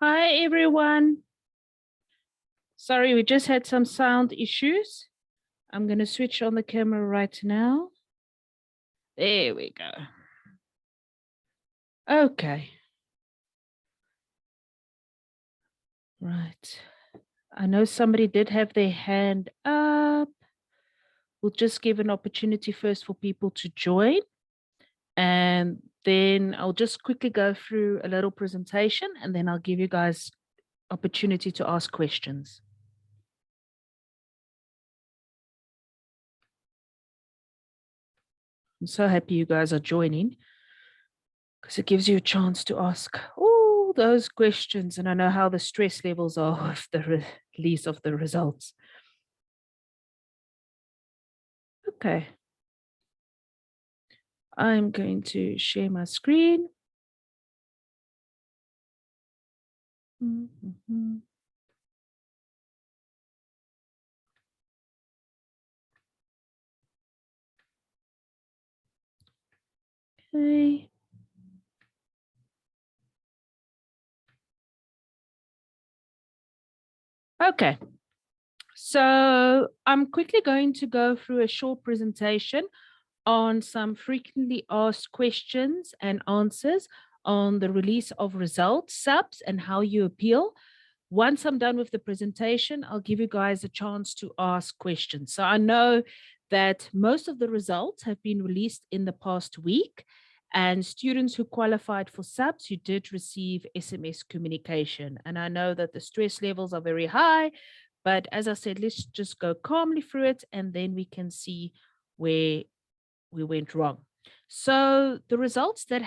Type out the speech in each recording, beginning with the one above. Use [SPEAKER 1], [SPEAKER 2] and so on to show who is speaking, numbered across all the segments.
[SPEAKER 1] Hi, everyone. Sorry, we just had some sound issues. I'm going to switch on the camera right now. There we go. Okay. Right. I know somebody did have their hand up. We'll just give an opportunity first for people to join. And then I'll just quickly go through a little presentation and then I'll give you guys opportunity to ask questions. I'm so happy you guys are joining because it gives you a chance to ask all those questions. And I know how the stress levels are with the release of the results. Okay. I'm going to share my screen. Mm-hmm. Okay. Okay. So I'm quickly going to go through a short presentation on some frequently asked questions and answers on the release of results, subs, and how you appeal. Once I'm done with the presentation, I'll give you guys a chance to ask questions. So I know that most of the results have been released in the past week, and students who qualified for subs, you did receive SMS communication. And I know that the stress levels are very high, but as I said, let's just go calmly through it, and then we can see where we went wrong. So the results that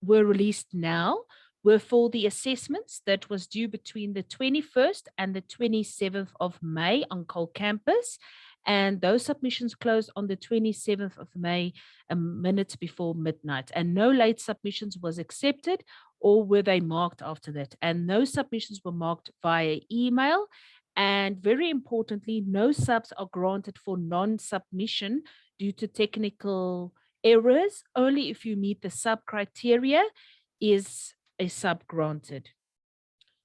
[SPEAKER 1] were released now were for the assessments that was due between the 21st and the 27th of May on Cole campus. And those submissions closed on the 27th of May, a minute before midnight. And no late submissions was accepted, or were they marked after that. And no submissions were marked via email. And very importantly, no subs are granted for non-submission due to technical errors. Only if you meet the sub criteria is a sub granted.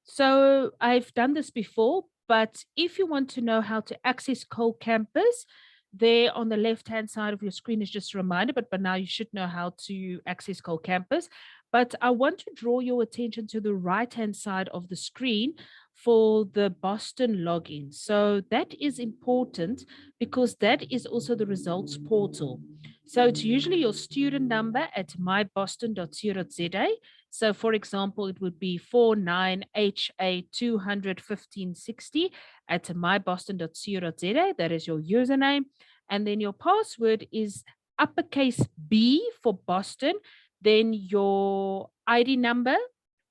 [SPEAKER 1] So I've done this before, but if you want to know how to access Cole Campus, there on the left-hand side of your screen is just a reminder, but by now you should know how to access Cole Campus. But I want to draw your attention to the right-hand side of the screen for the Boston login. So that is important because that is also the results portal. So it's usually your student number at myboston.co.za. So for example, it would be 49HA2001560 at myboston.co.za. That is your username. And then your password is uppercase B for Boston, then your ID number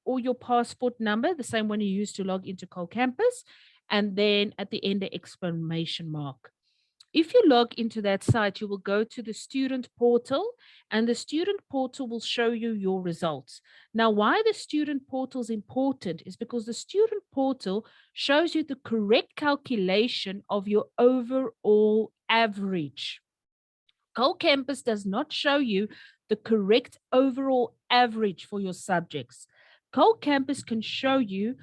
[SPEAKER 1] or your passport number, the same one you use to log into Cole Campus, and then at the end, the exclamation mark. If you log into that site, you will go to the student portal, and the student portal will show you your results. Now, why the student portal is important is because the student portal shows you the correct calculation of your overall average. Cole Campus does not show you the correct overall average for your subjects. Cole Campus can show you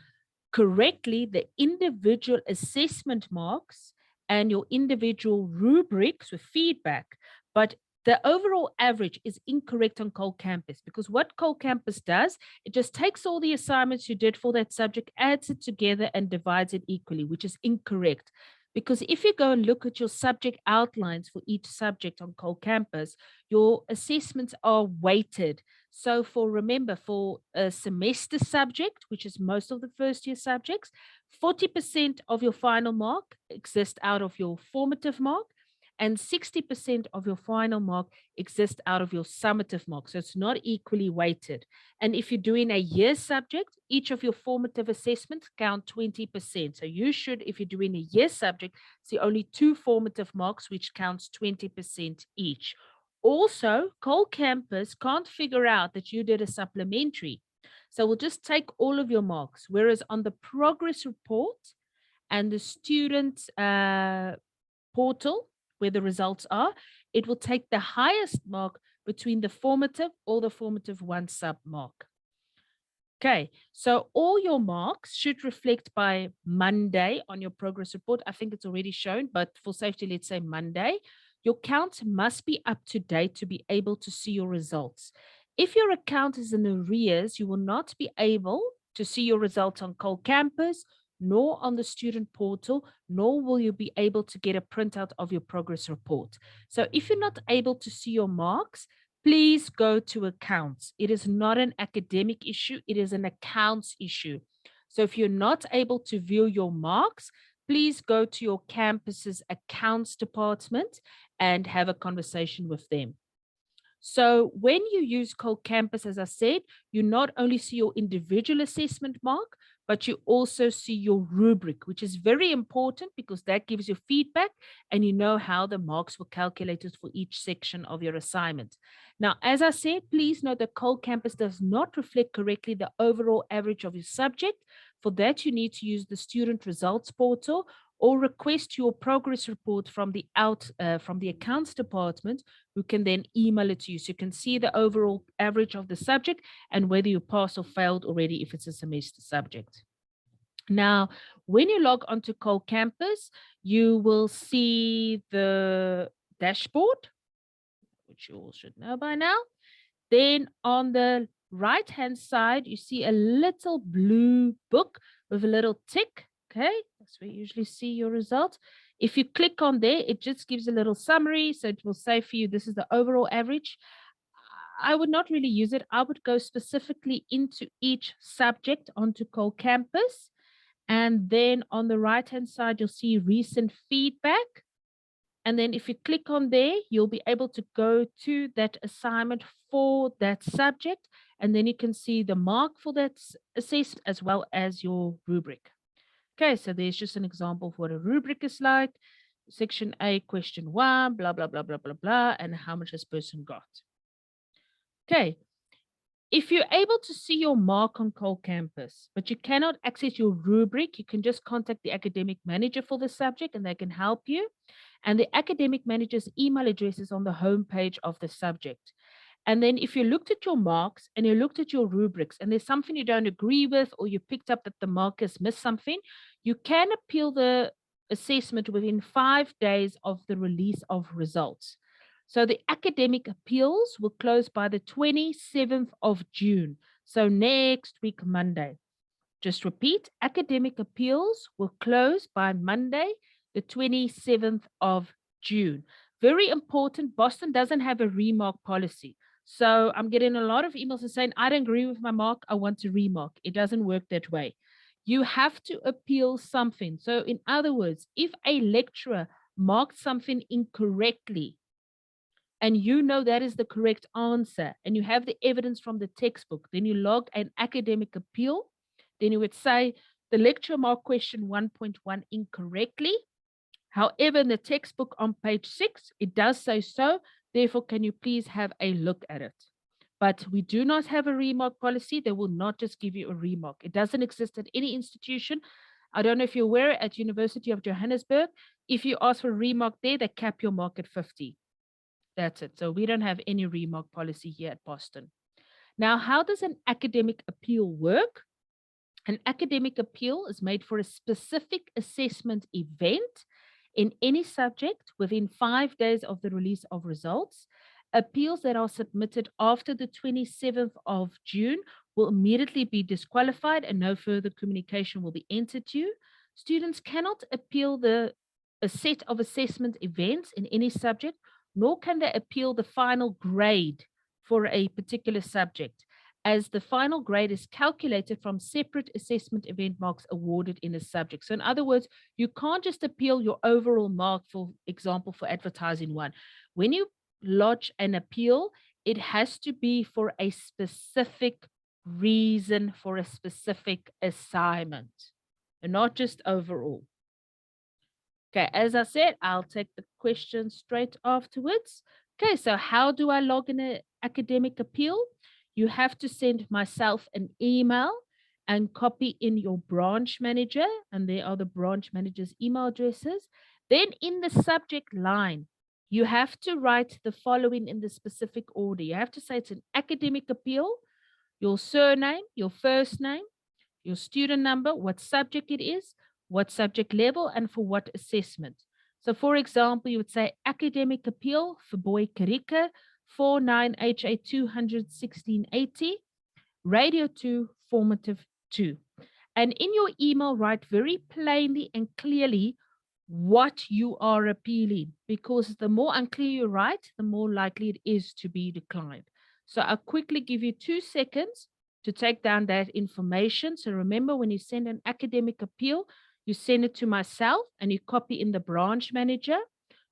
[SPEAKER 1] correctly the individual assessment marks and your individual rubrics with feedback, but the overall average is incorrect on Cole Campus because what Cole Campus does, it just takes all the assignments you did for that subject, adds it together, and divides it equally, which is incorrect. Because if you go and look at your subject outlines for each subject on Cole Campus, your assessments are weighted. So remember, for a semester subject, which is most of the first year subjects, 40% of your final mark exists out of your formative mark, and 60% of your final mark exists out of your summative mark. So it's not equally weighted. And if you're doing a year subject, each of your formative assessments count 20%. So you should, if you're doing a year subject, see only two formative marks, which counts 20% each. Also, Cole Campus can't figure out that you did a supplementary. So we'll just take all of your marks. Whereas on the progress report and the student portal, where the results are, it will take the highest mark between the formative or the formative one sub mark. Okay, so all your marks should reflect by Monday on your progress report. I think it's already shown, but for safety, let's say Monday. Your count must be up to date to be able to see your results. If your account is in arrears, you will not be able to see your results on Cole Campus, nor on the student portal, nor will you be able to get a printout of your progress report. So if you're not able to see your marks, please go to accounts. It is not an academic issue, it is an accounts issue. So if you're not able to view your marks, please go to your campus's accounts department and have a conversation with them. So when you use Cole Campus, as I said, you not only see your individual assessment mark, but you also see your rubric, which is very important because that gives you feedback and you know how the marks were calculated for each section of your assignment. Now, as I said, please note that Cole Campus does not reflect correctly the overall average of your subject. For that, you need to use the student results portal or request your progress report from the accounts department, who can then email it to you. So you can see the overall average of the subject and whether you passed or failed already if it's a semester subject. Now, when you log onto Cole Campus, you will see the dashboard, which you all should know by now. Then on the right hand side, you see a little blue book with a little tick. Okay, that's where you usually see your results. If you click on there, it just gives a little summary. So it will say for you, this is the overall average. I would not really use it. I would go specifically into each subject onto Cole Campus. And then on the right hand side, you'll see recent feedback. And then if you click on there, you'll be able to go to that assignment for that subject. And then you can see the mark for that assessment as well as your rubric. Okay, so there's just an example of what a rubric is like. Section A, question 1, blah, blah, blah, blah, blah, blah, and how much this person got. Okay, if you're able to see your mark on Cole Campus, but you cannot access your rubric, you can just contact the academic manager for the subject and they can help you. And the academic manager's email address is on the homepage of the subject. And then if you looked at your marks and you looked at your rubrics and there's something you don't agree with, or you picked up that the markers missed something, you can appeal the assessment within 5 days of the release of results. So the academic appeals will close by the 27th of June. So next week, Monday. Just repeat, academic appeals will close by Monday, the 27th of June. Very important, Boston doesn't have a remark policy. So I'm getting a lot of emails saying, I don't agree with my mark, I want to remark. It doesn't work that way. You have to appeal something. So in other words, if a lecturer marked something incorrectly, and you know that is the correct answer, and you have the evidence from the textbook, then you log an academic appeal. Then you would say the lecturer marked question 1.1 incorrectly. However, in the textbook on page 6, it does say so. Therefore, can you please have a look at it? But we do not have a remark policy. They will not just give you a remark. It doesn't exist at any institution. I don't know if you're aware, at University of Johannesburg, if you ask for a remark there, they cap your mark at 50. That's it. So we don't have any remark policy here at Boston. Now, how does an academic appeal work? An academic appeal is made for a specific assessment event in any subject within 5 days of the release of results. Appeals that are submitted after the 27th of June will immediately be disqualified and no further communication will be entered to you. Students cannot appeal a set of assessment events in any subject, nor can they appeal the final grade for a particular subject, as the final grade is calculated from separate assessment event marks awarded in a subject. So in other words, you can't just appeal your overall mark, for example, for advertising 1. When you lodge an appeal, it has to be for a specific reason, for a specific assignment, and not just overall. Okay, as I said, I'll take the question straight afterwards. Okay, so how do I log in an academic appeal? You have to send myself an email and copy in your branch manager, and there are the branch manager's email addresses. Then in the subject line, you have to write the following in the specific order. You have to say it's an academic appeal your surname, your first name, your student number, what subject it is, what subject level, and for what assessment. So, for example, you would say academic appeal for boy Karika, 49HA 21680, radio 2, formative 2. And in your email, write very plainly and clearly what you are appealing, because the more unclear you write, the more likely it is to be declined. So I'll quickly give you 2 seconds to take down that information. So remember, when you send an academic appeal, you send it to myself and you copy in the branch manager.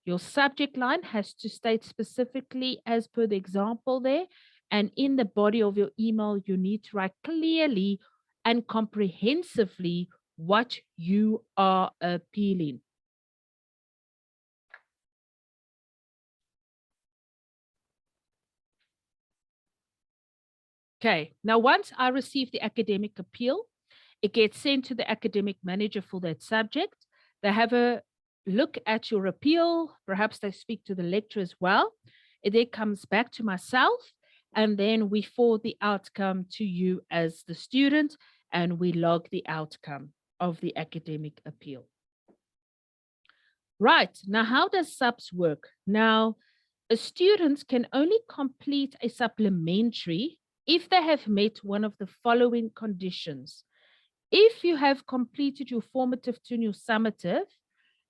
[SPEAKER 1] Your subject line has to state specifically as per the example there. And in the body of your email, you need to write clearly and comprehensively what you are appealing. Okay, now once I receive the academic appeal, it gets sent to the academic manager for that subject. They have a look at your appeal, perhaps they speak to the lecturer as well. It then comes back to myself, and then we forward the outcome to you as the student, and we log the outcome of the academic appeal. Right, now how does SUPS work? Now, a student can only complete a supplementary if they have met one of the following conditions. If you have completed your formative to your summative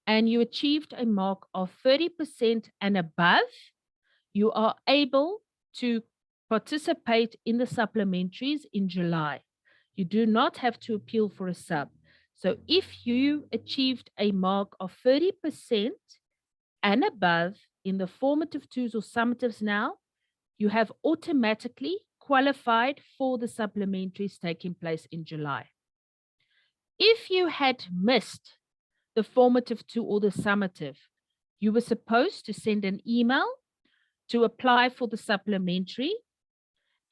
[SPEAKER 1] and you achieved a mark of 30% and above, you are able to participate in the supplementaries in July. You do not have to appeal for a sub. So if you achieved a mark of 30% and above in the formative twos or summatives now, you have automatically qualified for the supplementaries taking place in July. If you had missed the formative two or the summative, you were supposed to send an email to apply for the supplementary,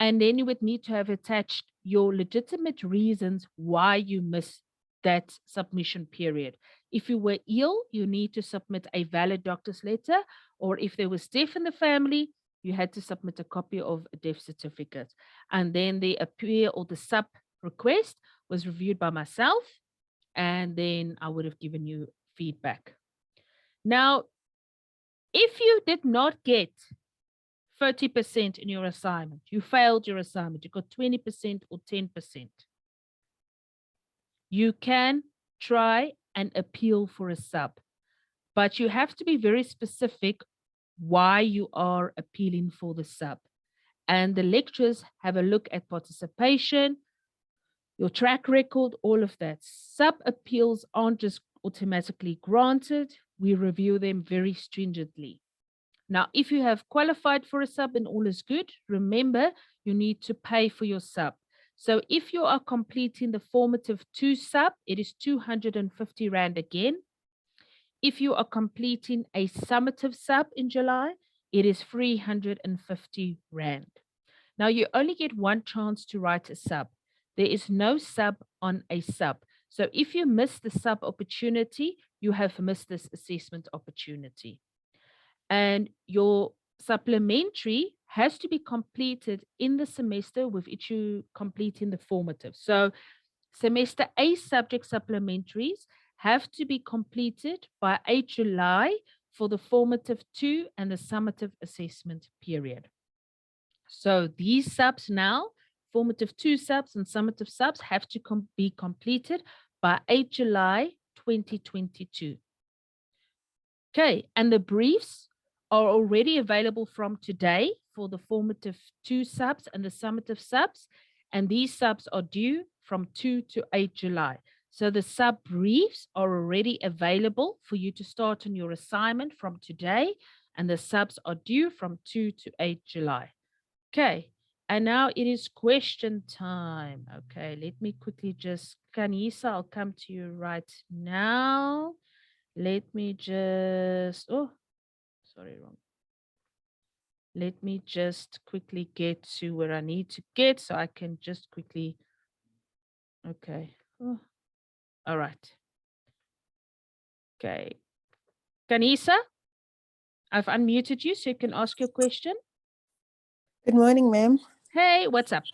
[SPEAKER 1] and then you would need to have attached your legitimate reasons why you missed that submission period. If you were ill, you need to submit a valid doctor's letter, or if there was death in the family, you had to submit a copy of a death certificate. And then the appeal or the sub request was reviewed by myself, and then I would have given you feedback. Now, if you did not get 30% in your assignment, you failed your assignment, you got 20% or 10%, you can try and appeal for a sub, but you have to be very specific why you are appealing for the sub. And the lecturers have a look at participation, your track record, all of that. Sub appeals aren't just automatically granted, we review them very stringently. Now, if you have qualified for a sub and all is good, remember you need to pay for your sub. So if you are completing the formative 2 sub, it is 250 Rand again. If you are completing a summative sub in July, it is 350 Rand. Now, you only get one chance to write a sub. There is no sub on a sub. So if you miss the sub opportunity, you have missed this assessment opportunity. And your supplementary has to be completed in the semester with each you completing the formative. So semester A subject supplementaries have to be completed by 8 July for the formative 2 and the summative assessment period. So these subs now, formative 2 subs and summative subs, have to be completed by 8 July 2022. Okay, and the briefs are already available from today for the formative 2 subs and the summative subs, and these subs are due from 2 to 8 July. So the sub briefs are already available for you to start on your assignment from today, and the subs are due from 2 to 8 July. Okay, and now it is question time. Okay, let me quickly just, Kanisa, I'll come to you right now. Let me just, oh, sorry, wrong. Let me just quickly get to where I need to get so I can just quickly, okay. Oh, all right. Okay. Kanisa, I've unmuted you so you can ask your question.
[SPEAKER 2] Good morning, ma'am.
[SPEAKER 1] Hey, what's up?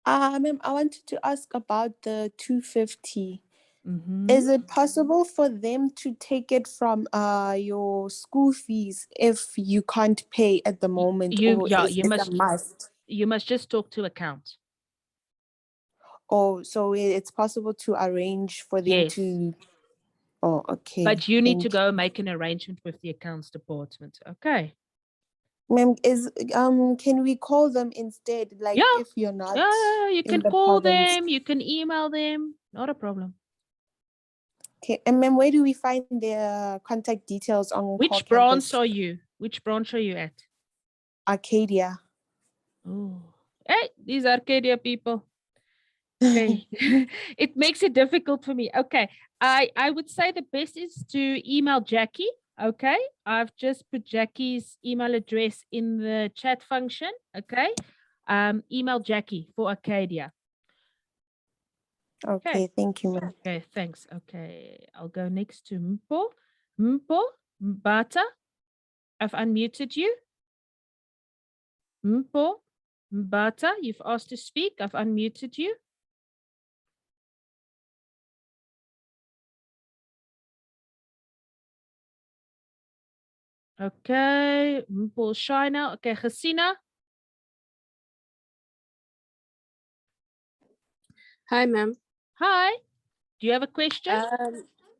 [SPEAKER 2] Ma'am, I wanted to ask about the 250.
[SPEAKER 1] Mhm.
[SPEAKER 2] Is it possible for them to take it from your school fees if you can't pay at the moment, or
[SPEAKER 1] Yeah,
[SPEAKER 2] is it a must?
[SPEAKER 1] you must just talk to account.
[SPEAKER 2] Oh, so it's possible to arrange for them
[SPEAKER 1] Yes.
[SPEAKER 2] to. Oh, okay.
[SPEAKER 1] But you need to
[SPEAKER 2] Thank you.
[SPEAKER 1] go make an arrangement with the accounts department. Okay.
[SPEAKER 2] Ma'am, can we call them instead? Like
[SPEAKER 1] Yeah.
[SPEAKER 2] if you're not
[SPEAKER 1] Yeah, you
[SPEAKER 2] in
[SPEAKER 1] can
[SPEAKER 2] the
[SPEAKER 1] call
[SPEAKER 2] province.
[SPEAKER 1] them, you can email them. Not a problem.
[SPEAKER 2] Okay, and ma'am, where do we find their contact details on Core
[SPEAKER 1] Which branch
[SPEAKER 2] Campus?
[SPEAKER 1] are you? Which branch are you at?
[SPEAKER 2] Arcadia.
[SPEAKER 1] Oh. Hey, these Arcadia people. Okay. It makes it difficult for me. Okay. I would say the best is to email Jackie. Okay. I've just put Jackie's email address in the chat function. Okay. Email Jackie for Arcadia.
[SPEAKER 2] Okay, thank you, ma'am.
[SPEAKER 1] Okay, thanks. Okay, I'll go next to Mpo. Mpo, Mbata, I've unmuted you. Mpo, Mbata, you've asked to speak. I've unmuted you. Okay, Mpo shy now. Okay, Hasina.
[SPEAKER 3] Hi, ma'am.
[SPEAKER 1] Hi. Do you have a question?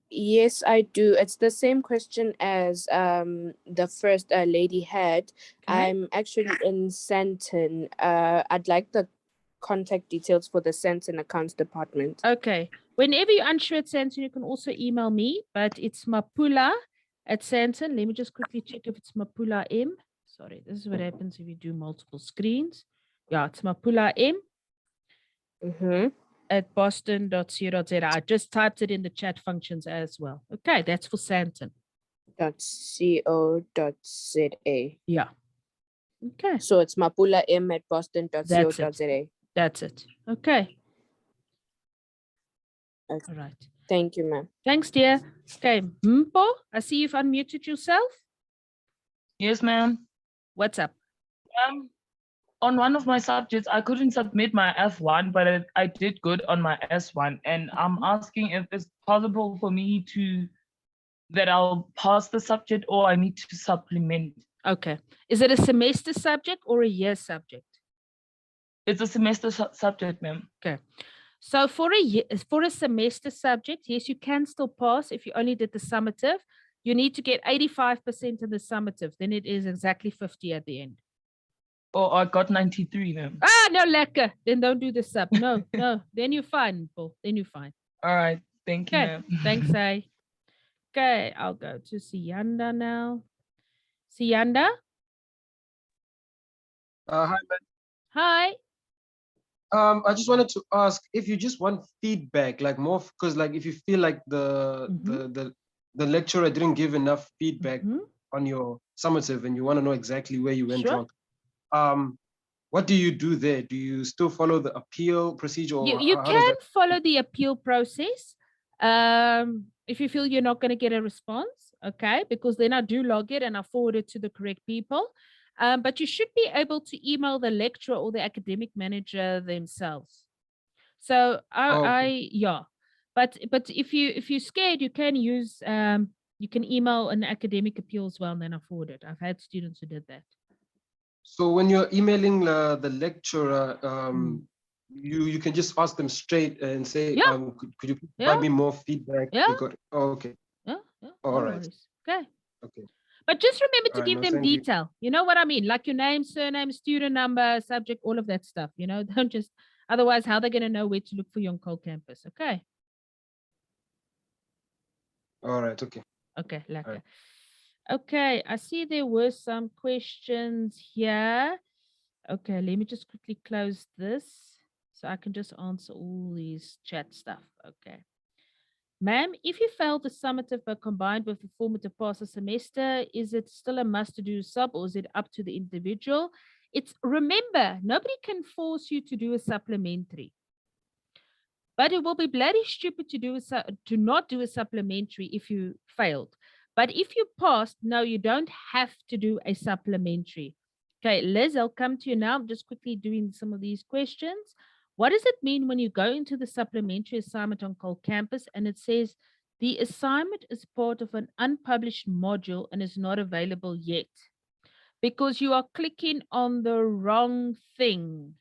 [SPEAKER 3] Yes, I do. It's the same question as the first lady had.
[SPEAKER 1] Okay.
[SPEAKER 3] I'm actually in Sandton. I'd like the contact details for the Sandton accounts department.
[SPEAKER 1] Okay. Whenever you're unsure at Sandton, you can also email me, but it's Mapula at Sandton. Let me just quickly check if it's Mapula M. Sorry, this is what happens if you do multiple screens. Yeah, it's Mapula M. At boston.co.za. I just typed it in the chat functions as well. Okay, that's for Sandton.
[SPEAKER 3] .co.za.
[SPEAKER 1] Yeah. Okay.
[SPEAKER 3] So it's Mapula M at boston.co.za.
[SPEAKER 1] That's it. Okay.
[SPEAKER 3] Okay.
[SPEAKER 1] All right.
[SPEAKER 3] Thank you, ma'am.
[SPEAKER 1] Thanks, dear. Okay. Mpo, I see you've unmuted yourself.
[SPEAKER 4] Yes, ma'am.
[SPEAKER 1] What's up?
[SPEAKER 4] On one of my subjects, I couldn't submit my F1, but I did good on my S1. And I'm asking if it's possible for me that I'll pass the subject or I need to supplement.
[SPEAKER 1] Okay. Is it a semester subject or a year subject?
[SPEAKER 4] It's a semester subject, ma'am.
[SPEAKER 1] Okay. So for a semester subject, yes, you can still pass if you only did the summative. You need to get 85% in the summative. Then it is exactly 50 at the end.
[SPEAKER 4] Oh, I got 93, ma'am.
[SPEAKER 1] Ah, no, lekker. Then don't do the sub. No, no. Then you're fine, Paul. Then you're fine.
[SPEAKER 4] All right. Thank you,
[SPEAKER 1] Okay.
[SPEAKER 4] ma'am.
[SPEAKER 1] Thanks, I. Okay, I'll go to Sianda now. Sianda?
[SPEAKER 5] Hi, man.
[SPEAKER 1] Hi.
[SPEAKER 5] I just wanted to ask if you just want feedback, like more, because like if you feel like the lecturer didn't give enough feedback on your summative and you want to know exactly where you went
[SPEAKER 1] Sure.
[SPEAKER 5] wrong, what do you do there? Do you still follow the appeal procedure, or
[SPEAKER 1] You
[SPEAKER 5] how does
[SPEAKER 1] can
[SPEAKER 5] that?
[SPEAKER 1] follow the appeal process. If you feel you're not going to get a response, okay, because then I do log it and I forward it to the correct people. But you should be able to email the lecturer or the academic manager themselves. So yeah. But if you're scared, you can use you can email an academic appeal as well and then I forward it. I've had students who did that.
[SPEAKER 5] So when you're emailing the lecturer, you can just ask them straight and say,
[SPEAKER 1] Yeah.
[SPEAKER 5] could you provide me more feedback?
[SPEAKER 1] Yeah.
[SPEAKER 5] Okay.
[SPEAKER 1] Yeah.
[SPEAKER 5] All
[SPEAKER 1] no
[SPEAKER 5] right.
[SPEAKER 1] worries. Okay.
[SPEAKER 5] Okay.
[SPEAKER 1] But just remember to
[SPEAKER 5] All right,
[SPEAKER 1] give
[SPEAKER 5] no,
[SPEAKER 1] them
[SPEAKER 5] thank you.
[SPEAKER 1] detail. You know what I mean? Like your name, surname, student number, subject, all of that stuff. You know, don't just, otherwise, how are they going to know where to look for you on Cole campus? Okay.
[SPEAKER 5] All right. Okay.
[SPEAKER 1] Okay. Lekker.
[SPEAKER 5] All right.
[SPEAKER 1] Okay. I see there were some questions here. Okay. Let me just quickly close this so I can just answer all these chat stuff. Okay. Ma'am, if you failed the summative but combined with the formative pass a semester, is it still a must to do a sub or is it up to the individual? It's, remember, nobody can force you to do a supplementary. But it will be bloody stupid to not do a supplementary if you failed. But if you passed, no, you don't have to do a supplementary. Okay, Liz, I'll come to you now. I'm just quickly doing some of these questions. What does it mean when you go into the supplementary assignment on Cole Campus and it says the assignment is part of an unpublished module and is not available yet? Because you are clicking on the wrong thing.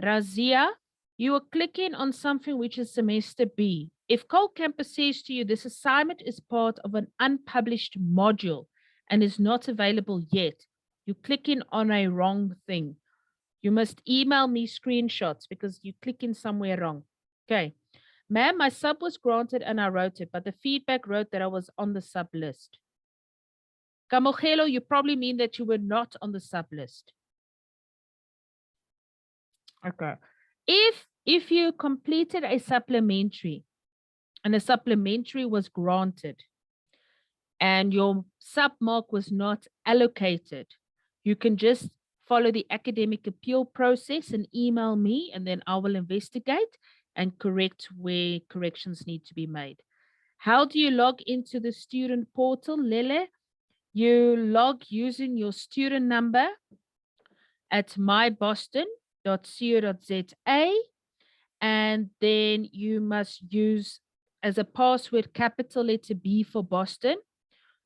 [SPEAKER 1] Razia, you are clicking on something which is semester B. If Cole Campus says to you, this assignment is part of an unpublished module and is not available yet, you're clicking on a wrong thing. You must email me screenshots because you're clicking somewhere wrong. Okay. Ma'am, my sub was granted and I wrote it, but the feedback wrote that I was on the sub list. Kamogelo, you probably mean that you were not on the sub list. Okay. If you completed a supplementary and a supplementary was granted and your sub mark was not allocated, you can just follow the academic appeal process and email me, and then I will investigate and correct where corrections need to be made. How do you log into the student portal, Lele? You log using your student number at myboston.co.za, and then you must use as a password capital letter B for Boston,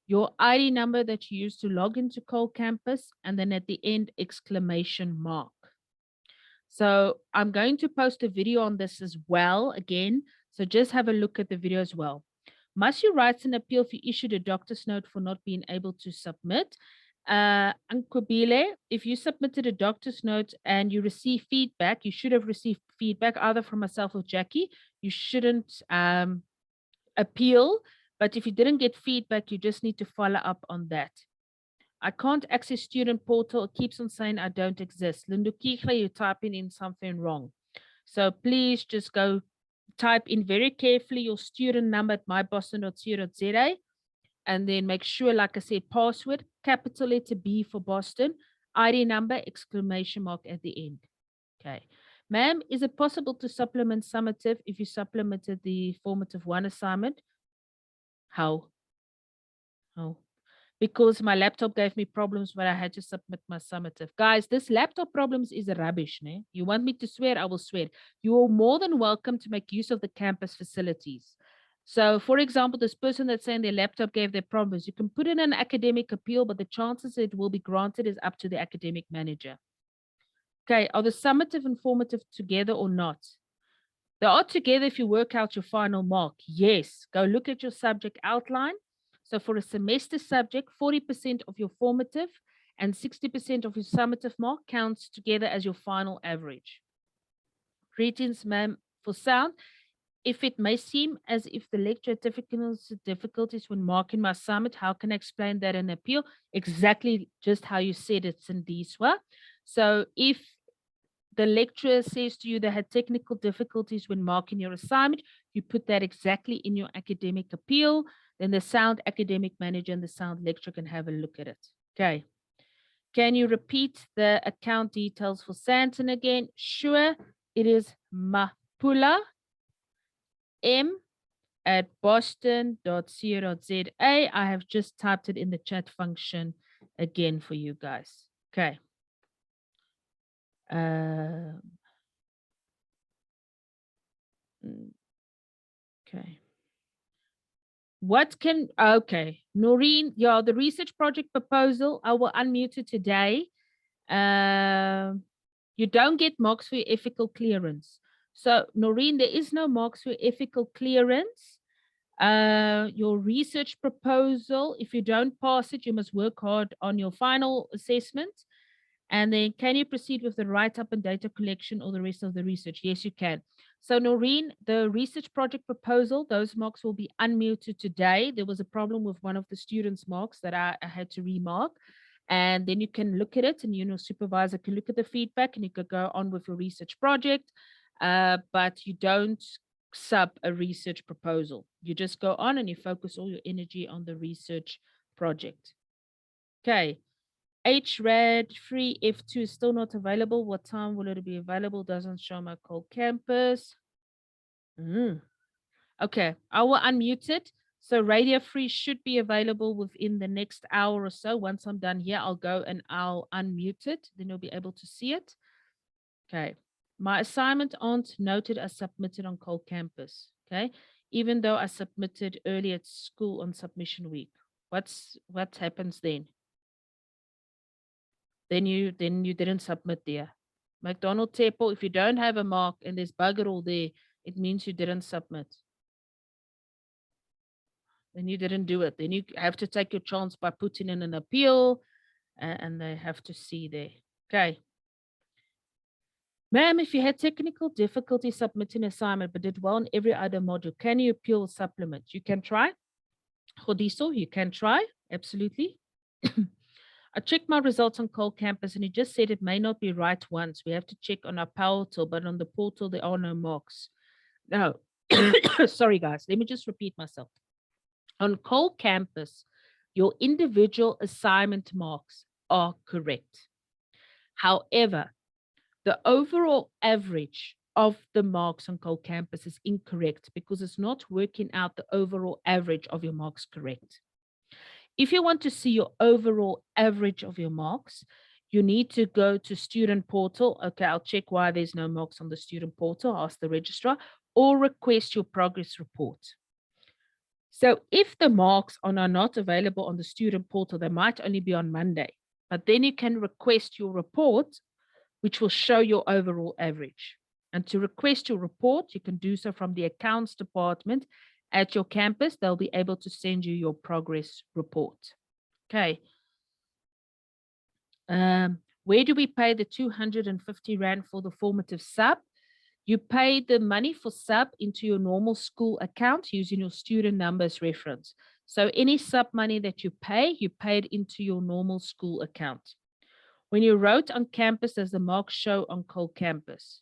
[SPEAKER 1] your ID number that you use to log into Cole Campus, and then at the end, exclamation mark. So I'm going to post a video on this as well again. So just have a look at the video as well. Must you write an appeal if you issued a doctor's note for not being able to submit? Ankobile, if you submitted a doctor's note and you receive feedback, you should have received feedback either from myself or Jackie. You shouldn't appeal, but if you didn't get feedback, you just need to follow up on that. I can't access student portal. It keeps on saying I don't exist. Lindukikla, you're typing in something wrong. So please just go type in very carefully your student number at myboston.co.za, and then make sure, like I said, password, capital letter B for Boston, ID number, exclamation mark at the end. Okay. Ma'am, is it possible to supplement summative if you supplemented the formative 1 assignment? How? Because my laptop gave me problems when I had to submit my summative. Guys, this laptop problems is rubbish. Ne? You want me to swear? I will swear. You are more than welcome to make use of the campus facilities. So, for example, this person that's saying their laptop gave their problems, you can put in an academic appeal, but the chances it will be granted is up to the academic manager. Okay, are the summative and formative together or not? They are together if you work out your final mark. Yes, go look at your subject outline. So for a semester subject, 40% of your formative and 60% of your summative mark counts together as your final average. Greetings, ma'am, for sound. If it may seem as if the lecturer had difficulties when marking my summit, how can I explain that in appeal? Exactly just how you said it, Sindiswa. So if the lecturer says to you they had technical difficulties when marking your assignment, you put that exactly in your academic appeal. Then the sound academic manager and the sound lecturer can have a look at it. Okay. Can you repeat the account details for Santon again? Sure. It is Mapula m@boston.co.za. I have just typed it in the chat function again for you guys. Okay. Okay. Okay, Noreen, yeah, the research project proposal, I will unmute it today. You don't get marks for your ethical clearance. So, Noreen, there is no marks for ethical clearance. Your research proposal, if you don't pass it, you must work hard on your final assessment. And then can you proceed with the write-up and data collection or the rest of the research? Yes, you can. So Noreen, the research project proposal, those marks will be unmuted today. There was a problem with one of the students' marks that I had to remark. And then you can look at it and your supervisor can look at the feedback and you could go on with your research project. But you don't sub a research proposal. You just go on and you focus all your energy on the research project. Okay. HRAD free F2 is still not available. What time will it be available? Doesn't show my Cole Campus. Okay, I will unmute it. So Radio Free should be available within the next hour or so. Once I'm done here, I'll go and I'll unmute it. Then you'll be able to see it. Okay. My assignment aren't noted as submitted on Cole Campus, okay? Even though I submitted early at school on submission week. What happens then? Then you didn't submit there. McDonald Tepo, if you don't have a mark and there's bugger all there, it means you didn't submit. Then you didn't do it. Then you have to take your chance by putting in an appeal, and they have to see there. Okay. Ma'am, if you had technical difficulty submitting assignment but did well in every other module, can you appeal supplement? You can try. Godiso, you can try. Absolutely. I checked my results on Cole Campus and he just said it may not be right once. We have to check on our portal, but on the portal, there are no marks. No, sorry, guys. Let me just repeat myself. On Cole Campus, your individual assignment marks are correct. However, the overall average of the marks on Cole Campus is incorrect because it's not working out the overall average of your marks correct. If you want to see your overall average of your marks, you need to go to student portal. Okay, I'll check why there's no marks on the student portal, ask the registrar, or request your progress report. So if the marks are not available on the student portal, they might only be on Monday, but then you can request your report, which will show your overall average. And to request your report, you can do so from the accounts department at your campus. They'll be able to send you your progress report. Okay. Where do we pay the 250 Rand for the formative sub? You pay the money for sub into your normal school account using your student numbers reference. So any sub money that you pay it into your normal school account. When you wrote on campus, does the marks show on Cole Campus?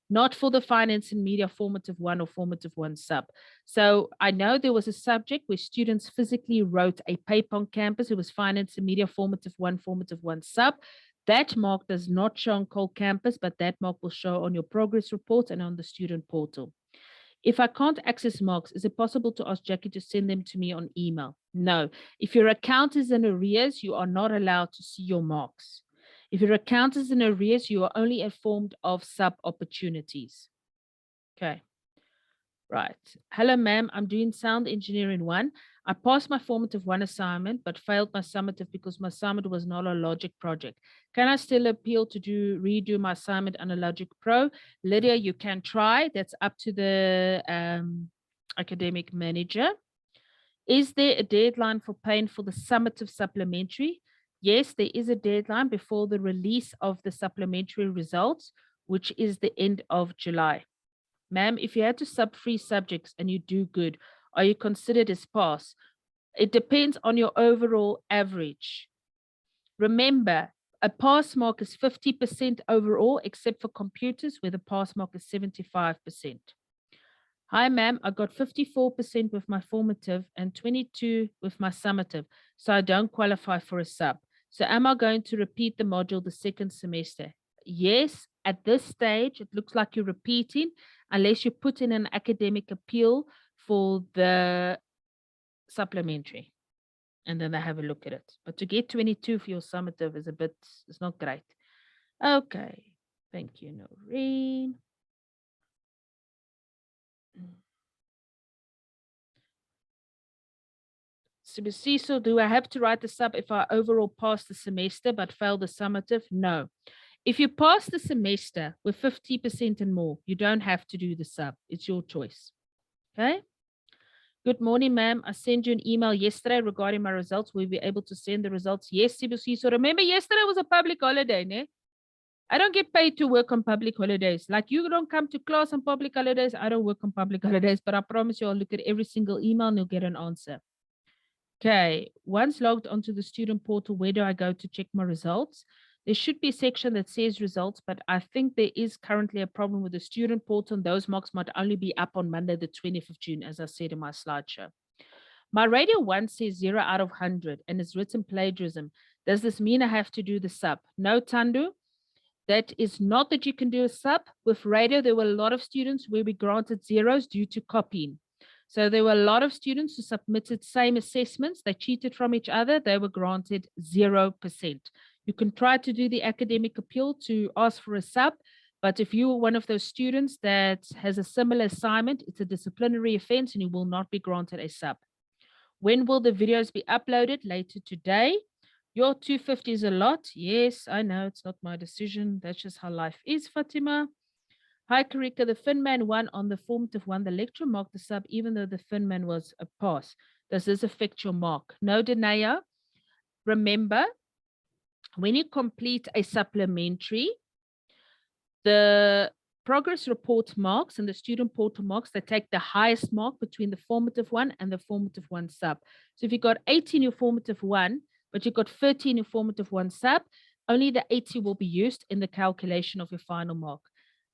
[SPEAKER 1] Not for the finance and media formative 1 or formative 1 sub. So I know there was a subject where students physically wrote a paper on campus. It was finance and media formative 1 sub. That mark does not show on Cole Campus, but that mark will show on your progress report and on the student portal. If I can't access marks, is it possible to ask Jackie to send them to me on email? No. If your account is in arrears, you are not allowed to see your marks. If your account is in arrears, you are only informed of sub opportunities. Okay. Right. Hello, ma'am. I'm doing sound engineering 1. I passed my formative 1 assignment, but failed my summative because my assignment was not a logic project. Can I still appeal to redo my assignment on a logic pro? Lydia, you can try. That's up to the academic manager. Is there a deadline for paying for the summative supplementary? Yes, there is a deadline before the release of the supplementary results, which is the end of July. Ma'am, if you had to sub 3 subjects and you do good, are you considered as pass? It depends on your overall average. Remember, a pass mark is 50% overall, except for computers, where the pass mark is 75%. Hi, ma'am, I got 54% with my formative and 22 with my summative, so I don't qualify for a sub. So am I going to repeat the module the second semester? Yes, at this stage, it looks like you're repeating, unless you put in an academic appeal for the supplementary. And then they have a look at it. But to get 22 for your summative is it's not great. Okay, thank you, Noreen. So do I have to write the sub if I overall pass the semester but fail the summative? No. If you pass the semester with 50% and more, you don't have to do the sub. It's your choice. Okay. Good morning, ma'am. I sent you an email yesterday regarding my results. Will you be able to send the results? Yes, CBC. So remember, yesterday was a public holiday, ne? I don't get paid to work on public holidays. Like you don't come to class on public holidays. I don't work on public holidays, but I promise you I'll look at every single email and you'll get an answer. Okay, once logged onto the student portal, where do I go to check my results? There should be a section that says results, but I think there is currently a problem with the student portal, and those marks might only be up on Monday, the 20th of June, as I said in my slideshow. My radio 1 says 0 out of 100, and it's written plagiarism. Does this mean I have to do the sub? No, Tandu. That is not that you can do a sub. With radio, there were a lot of students where we granted zeros due to copying. So there were a lot of students who submitted same assessments. They cheated from each other. They were granted 0%. You can try to do the academic appeal to ask for a sub, But if you're one of those students that has a similar assignment, it's a disciplinary offense and you will not be granted a sub. When will the videos be uploaded? Later today. Your 250 is a lot. Yes, I know it's not my decision. That's just how life is, Fatima. Hi, Karika. The Finman won on the formative one. The lecturer marked the sub even though the Finman was a pass. Does this affect your mark? No, Denaya. Remember, when you complete a supplementary, the progress report marks and the student portal marks, they take the highest mark between the formative one and the formative one sub. So if you got 80 in your formative one, but you got 30 in your formative one sub, only the 80 will be used in the calculation of your final mark.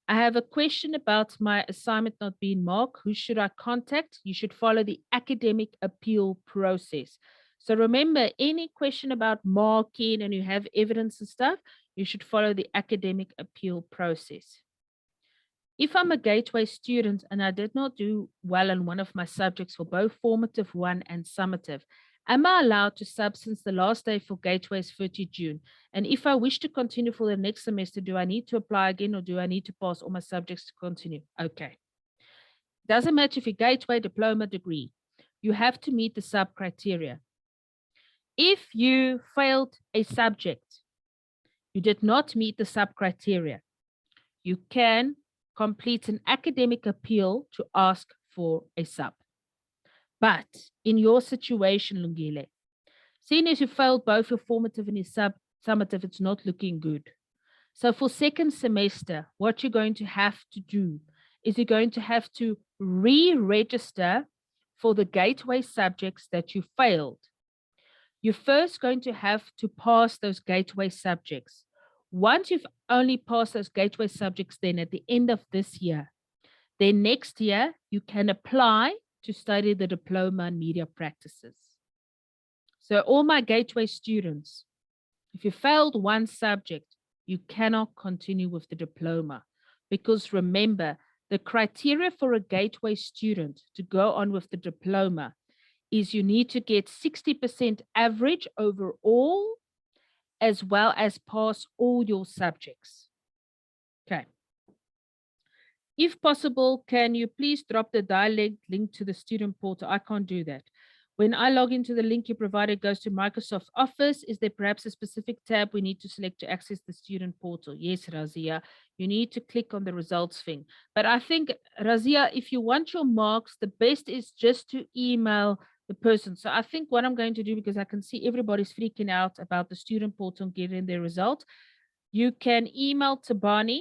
[SPEAKER 1] I have a question about my assignment not being marked. Who should I contact? You should follow the academic appeal process. So remember, any question about marking and you have evidence and stuff, you should follow the academic appeal process. If I'm a gateway student and I did not do well in one of my subjects for both formative one and summative, am I allowed to sub since the last day for gateway is 30 June? And if I wish to continue for the next semester, do I need to apply again or do I need to pass all my subjects to continue? Okay. Doesn't matter if you gateway, diploma, degree. You have to meet the sub criteria. If you failed a subject, you did not meet the sub criteria, you can complete an academic appeal to ask for a sub. But in your situation, Lungile, seeing as you failed both your formative and your summative, it's not looking good. So for second semester, what you're going to have to do is you're going to have to re-register for the gateway subjects that you failed. You're first going to have to pass those gateway subjects. Once you've only passed those gateway subjects, then at the end of this year, then next year, you can apply to study the diploma in media practices. So all my gateway students, if you failed one subject, you cannot continue with the diploma. Because remember, the criteria for a gateway student to go on with the diploma is you need to get 60% average overall, as well as pass all your subjects. Okay. If possible, can you please drop the direct link to the student portal? I can't do that. When I log into the link you provided, it goes to Microsoft Office. Is there perhaps a specific tab we need to select to access the student portal? Yes, Razia, you need to click on the results thing. But I think, Razia, if you want your marks, the best is just to email the person. So I think what I'm going to do, because I can see everybody's freaking out about the student portal and getting their result, you can email Tabani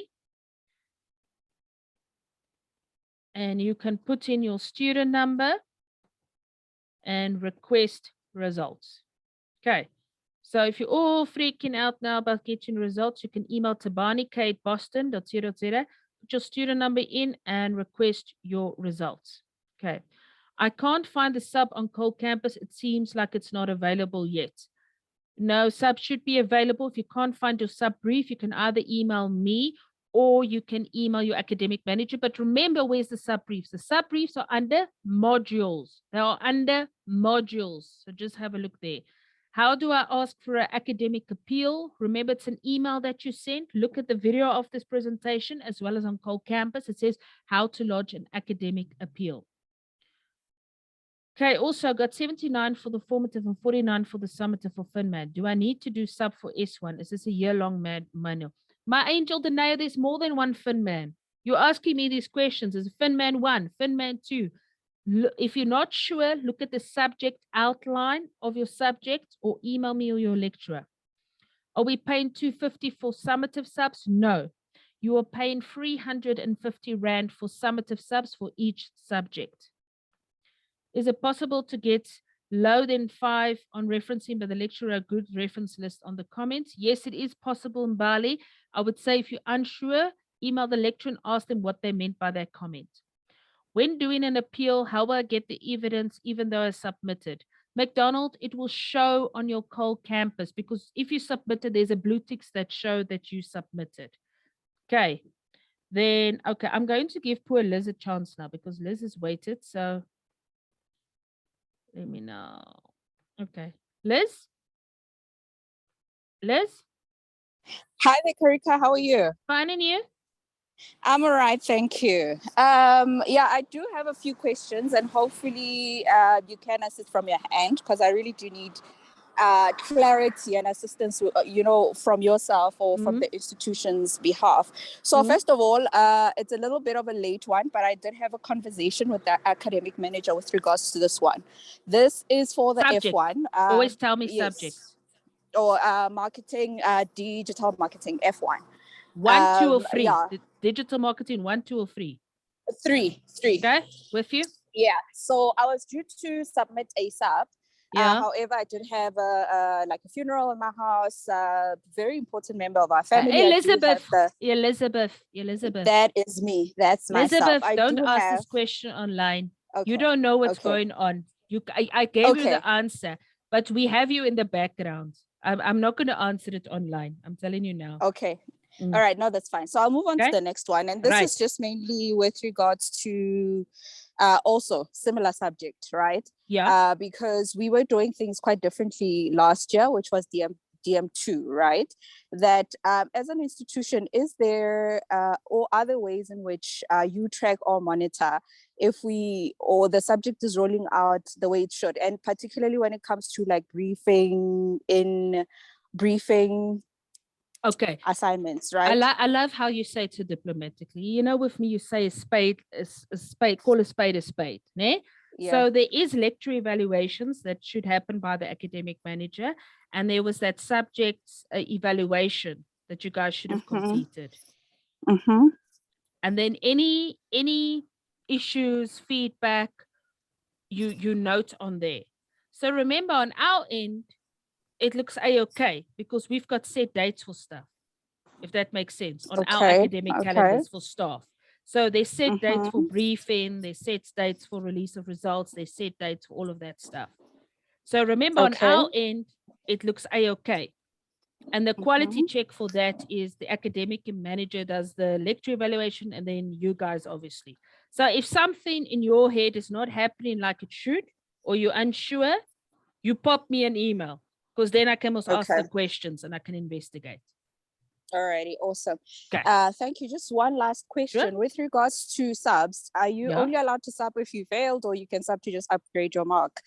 [SPEAKER 1] and you can put in your student number and request results. Okay, so if you're all freaking out now about getting results, you can email tabani@boston.co.za, put your student number in and request your results. Okay, I can't find the sub on Cole Campus. It seems like it's not available yet. No, sub should be available. If you can't find your sub brief, you can either email me or you can email your academic manager. But remember, where's the sub briefs? The sub briefs are under modules. They are under modules. So just have a look there. How do I ask for an academic appeal? Remember, it's an email that you sent. Look at the video of this presentation as well as on Cole Campus. It says how to lodge an academic appeal. Okay, also I got 79 for the formative and 49 for the summative for FinMan. Do I need to do sub for S1? Is this a year-long manual? My angel, Denaya, there's more than one FinMan. You're asking me these questions. Is FinMan 1, FinMan 2? If you're not sure, look at the subject outline of your subject or email me or your lecturer. Are we paying 250 for summative subs? No. You are paying 350 Rand for summative subs for each subject. Is it possible to get low than 5 on referencing by the lecturer a good reference list on the comments? Yes, it is possible in Bali. I would say if you're unsure, email the lecturer and ask them what they meant by that comment. When doing an appeal, how will I get the evidence even though I submitted? McDonald, it will show on your Cole Campus because if you submitted, there's a blue tick that show that you submitted. Okay, then, okay, I'm going to give poor Liz a chance now because Liz has waited, so let me know. Okay. Liz? Liz?
[SPEAKER 6] Hi there, Karika. How are you?
[SPEAKER 1] Fine, and you?
[SPEAKER 6] I'm all right, thank you. Yeah, I do have a few questions, and hopefully you can assist from your end, because I really do need clarity and assistance, from yourself or from the institution's behalf. So first of all, it's a little bit of a late one, but I did have a conversation with the academic manager with regards to this one. This is for the
[SPEAKER 1] Subject.
[SPEAKER 6] F1.
[SPEAKER 1] Always tell me
[SPEAKER 6] yes.
[SPEAKER 1] subjects.
[SPEAKER 6] Or marketing, digital marketing, F1.
[SPEAKER 1] 1, 2, or 3.
[SPEAKER 6] Yeah.
[SPEAKER 1] The digital marketing, 1, 2, or 3.
[SPEAKER 6] Three.
[SPEAKER 1] Okay, with you?
[SPEAKER 6] Yeah. So I was due to submit ASAP.
[SPEAKER 1] Yeah.
[SPEAKER 6] However, I did have a funeral in my house. Very important member of our family. I do
[SPEAKER 1] Elizabeth.
[SPEAKER 6] have
[SPEAKER 1] Elizabeth.
[SPEAKER 6] That is me. That's
[SPEAKER 1] Elizabeth,
[SPEAKER 6] myself.
[SPEAKER 1] don't ask this question online.
[SPEAKER 6] Okay.
[SPEAKER 1] You don't know what's
[SPEAKER 6] Okay.
[SPEAKER 1] going on. I gave you
[SPEAKER 6] Okay.
[SPEAKER 1] the answer, but we have you in the background. I'm not going to answer it online. I'm telling you now.
[SPEAKER 6] Okay.
[SPEAKER 1] Mm.
[SPEAKER 6] All right. No, that's fine. So I'll move on
[SPEAKER 1] Okay.
[SPEAKER 6] to the next one. And this
[SPEAKER 1] Right.
[SPEAKER 6] is just mainly with regards to also similar subject, right?
[SPEAKER 1] Yeah.
[SPEAKER 6] Because we were doing things quite differently last year, which was DM2, right? That as an institution, is there or other ways in which you track or monitor if the subject is rolling out the way it should, and particularly when it comes to like briefing
[SPEAKER 1] Okay.
[SPEAKER 6] assignments, right?
[SPEAKER 1] I love how you say it so diplomatically. You know, with me, you say a spade is a spade, call a spade, ne?
[SPEAKER 6] Yeah.
[SPEAKER 1] So there is lecture evaluations that should happen by the academic manager. And there was that subject evaluation that you guys should have completed.
[SPEAKER 6] Mm-hmm.
[SPEAKER 1] And then any issues, feedback, you note on there. So remember, on our end, it looks a-okay because we've got set dates for stuff, if that makes sense, on our academic calendars for staff. So they set dates for briefing, they set dates for release of results, they set dates for all of that stuff. So remember, on our end, it looks a-okay. And the quality check for that is the academic manager does the lecture evaluation, and then you guys, obviously. So if something in your head is not happening like it should, or you're unsure, you pop me an email, because then I can also ask the questions and I can investigate.
[SPEAKER 6] Alrighty, awesome.
[SPEAKER 1] Okay.
[SPEAKER 6] Thank you. Just one last question with regards to subs. Are you only allowed to sub if you failed, or you can sub to just upgrade your mark?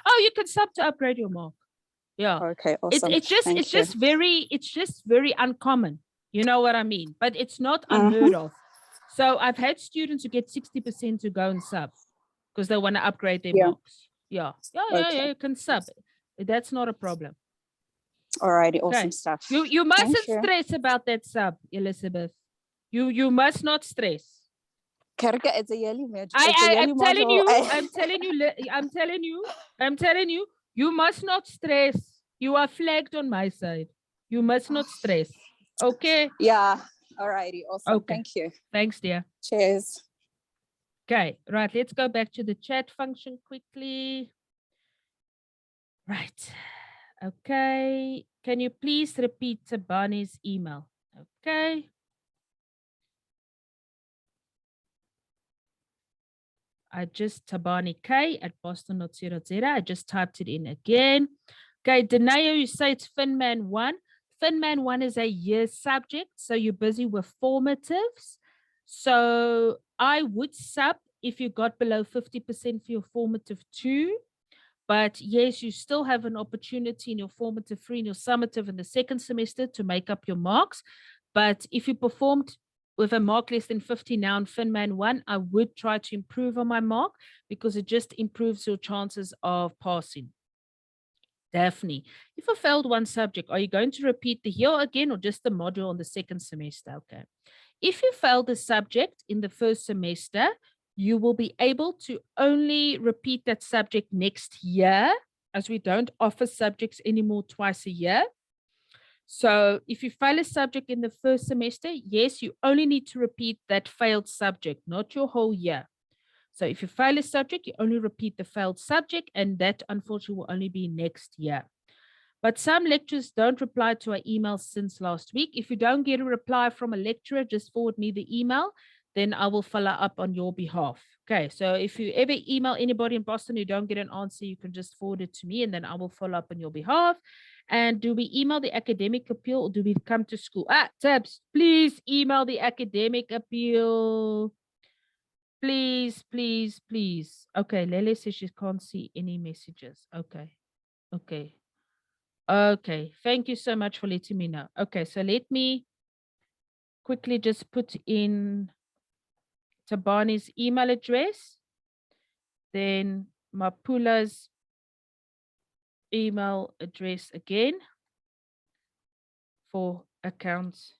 [SPEAKER 1] Oh, you can sub to upgrade your mark. Yeah.
[SPEAKER 6] Okay, awesome.
[SPEAKER 1] It's just very uncommon. You know what I mean? But it's not unheard of. So I've had students who get 60% to go and sub because they want to upgrade their marks. Yeah. You can sub. That's not a problem.
[SPEAKER 6] Alrighty, awesome stuff.
[SPEAKER 1] You mustn't stress about that sub, Elizabeth. You must not stress.
[SPEAKER 6] Kerke, it's a yearly module.
[SPEAKER 1] I'm telling you, you must not stress. You are flagged on my side. You must not stress. Okay?
[SPEAKER 6] Yeah. Alrighty, awesome.
[SPEAKER 1] Okay.
[SPEAKER 6] Thank you.
[SPEAKER 1] Thanks, dear.
[SPEAKER 6] Cheers.
[SPEAKER 1] Okay, right. Let's go back to the chat function quickly. Right. Okay. Can you please repeat Tabani's email? Okay. Tabani K at boston.co.za. I just typed it in again. Okay, Deneo, you say it's FinMan 1. FinMan 1 is a year subject, so you're busy with formatives. So I would sub if you got below 50% for your formative 2. But yes, you still have an opportunity in your formative 3 and your summative in the second semester to make up your marks. But if you performed with a mark less than 50 now in FinMan 1, I would try to improve on my mark because it just improves your chances of passing. Daphne, if I failed one subject, are you going to repeat the year again or just the module on the second semester? Okay. If you failed the subject in the first semester, you will be able to only repeat that subject next year, as we don't offer subjects anymore twice a year. So if you fail a subject in the first semester, yes, you only need to repeat that failed subject, not your whole year. So if you fail a subject, you only repeat the failed subject, and that unfortunately will only be next year. But some lecturers don't reply to our emails since last week. If you don't get a reply from a lecturer, just forward me the email, then I will follow up on your behalf. Okay, so if you ever email anybody in Boston who don't get an answer, you can just forward it to me, and then I will follow up on your behalf. And do we email the academic appeal or do we come to school? Tabs, please email the academic appeal. Please, please, please. Okay, Lele says she can't see any messages. Okay. Okay. Okay. Thank you so much for letting me know. Okay, so let me quickly just put in Tabani's email address, then Mapula's email address again for accounts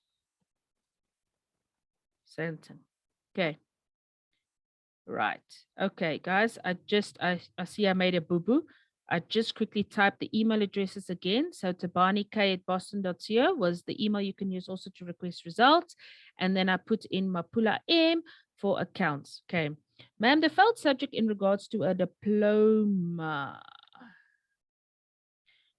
[SPEAKER 1] Santon. Okay. Right. Okay, guys, I see I made a boo-boo. I just quickly typed the email addresses again. So tabanik@boston.co was the email you can use also to request results. And then I put in Mapula M for accounts. Okay. Ma'am, the failed subject in regards to a diploma.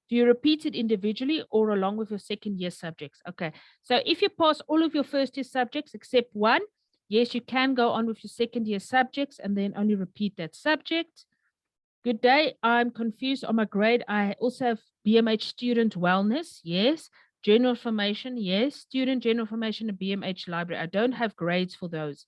[SPEAKER 1] Do you repeat it individually or along with your second year subjects? Okay. So if you pass all of your first year subjects except one, yes, you can go on with your second year subjects and then only repeat that subject. Good day. I'm confused on my grade. I also have BMH student wellness. Yes. General information. Yes. Student general information and BMH library. I don't have grades for those.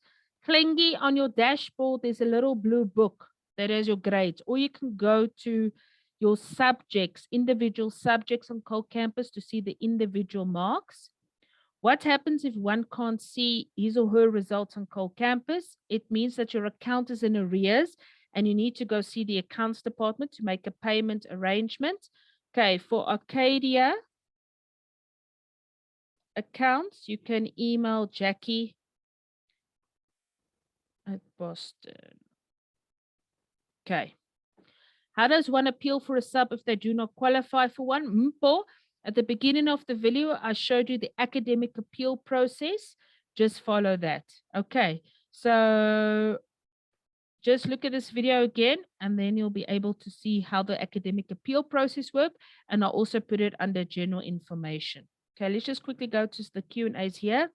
[SPEAKER 1] Klingy, on your dashboard, there's a little blue book that has your grades, or you can go to your subjects, individual subjects on Cole Campus to see the individual marks. What happens if one can't see his or her results on Cole Campus? It means that your account is in arrears and you need to go see the accounts department to make a payment arrangement. Okay, for Arcadia accounts, you can email Jackie at Boston. Okay. How does one appeal for a sub if they do not qualify for one? Mpo, at the beginning of the video, I showed you the academic appeal process. Just follow that. Okay, so just look at this video again, and then you'll be able to see how the academic appeal process works. And I'll also put it under general information. Okay, let's just quickly go to the Q&As here.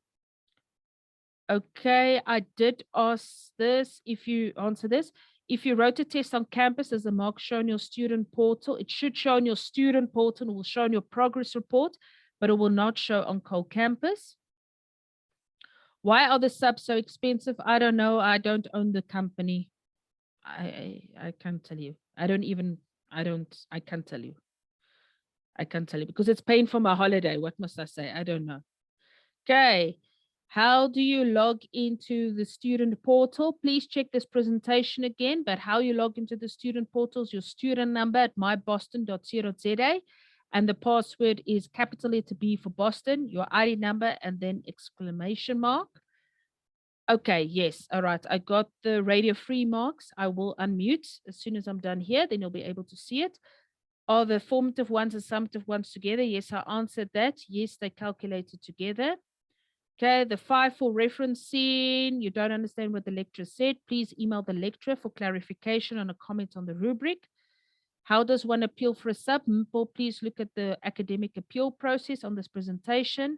[SPEAKER 1] Okay, I did ask this. If you answer this, if you wrote a test on campus, there's a mark shown your student portal. It should show on your student portal. It will show on your progress report, but it will not show on Cole Campus. Why are the subs so expensive? I don't know. I don't own the company. I can't tell you. I can't tell you. I can't tell you because it's paying for my holiday. What must I say? I don't know. Okay. How do you log into the student portal? Please check this presentation again, but how you log into the student portal is your student number at myboston.co.za, and the password is capital letter B for Boston, your ID number, and then exclamation mark. Okay, yes, all right. I got the radio free marks. I will unmute as soon as I'm done here, then you'll be able to see it. Are the formative ones and summative ones together? Yes, I answered that. Yes, they calculated together. Okay, the 5 for referencing, you don't understand what the lecturer said, please email the lecturer for clarification and a comment on the rubric. How does one appeal for a sub? Please look at the academic appeal process on this presentation.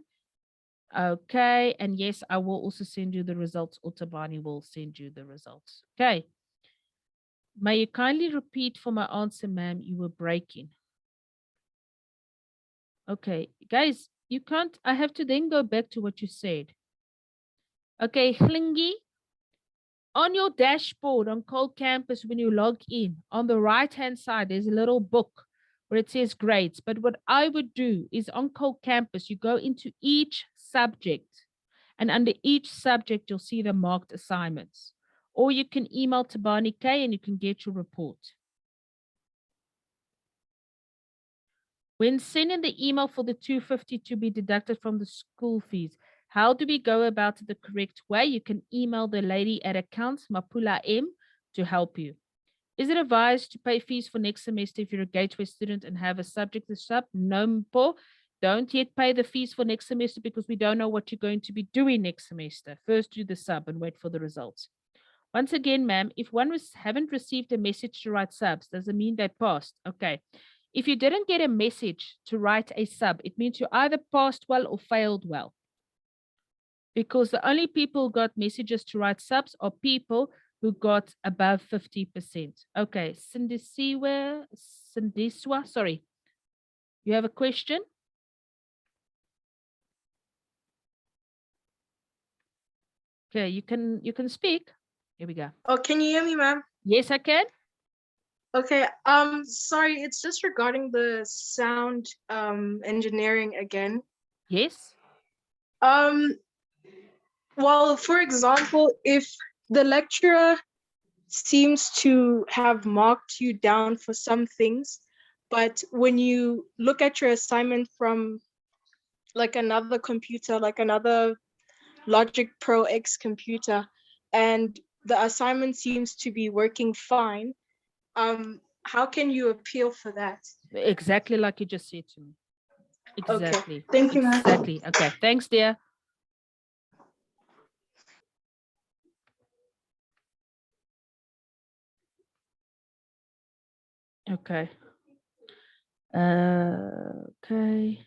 [SPEAKER 1] Okay, and yes, I will also send you the results, or Tabani will send you the results. Okay. May you kindly repeat for my answer, ma'am, you were breaking. Okay, guys, you can't, I have to then go back to what you said. Okay, Hlingi, on your dashboard on Cole Campus, when you log in, on the right-hand side, there's a little book where it says grades. But what I would do is on Cole Campus, you go into each subject, and under each subject, you'll see the marked assignments. Or you can email Tabani K and you can get your report. When sending the email for the 250 to be deducted from the school fees, how do we go about it the correct way? You can email the lady at accounts, Mapula M, to help you. Is it advised to pay fees for next semester if you're a gateway student and have a subject to sub? No, Mpo. Don't yet pay the fees for next semester because we don't know what you're going to be doing next semester. First do the sub and wait for the results. Once again, ma'am, if one haven't received a message to write subs, does it mean they passed? Okay. If you didn't get a message to write a sub, it means you either passed well or failed well. Because the only people who got messages to write subs are people who got above 50%. Okay, Sindiswa, sorry. You have a question? Okay, you can speak. Here we go.
[SPEAKER 7] Oh, can you hear me, ma'am?
[SPEAKER 1] Yes, I can.
[SPEAKER 7] Okay, sorry, it's just regarding the sound engineering again.
[SPEAKER 1] Yes.
[SPEAKER 7] Well, for example, if the lecturer seems to have marked you down for some things, but when you look at your assignment from like another computer, like another Logic Pro X computer, and the assignment seems to be working fine, how can you appeal for that?
[SPEAKER 1] Exactly like you just said to me. Exactly.
[SPEAKER 7] Okay. Thank you, ma'am.
[SPEAKER 1] Exactly. Okay. Thanks, dear. Okay. Okay.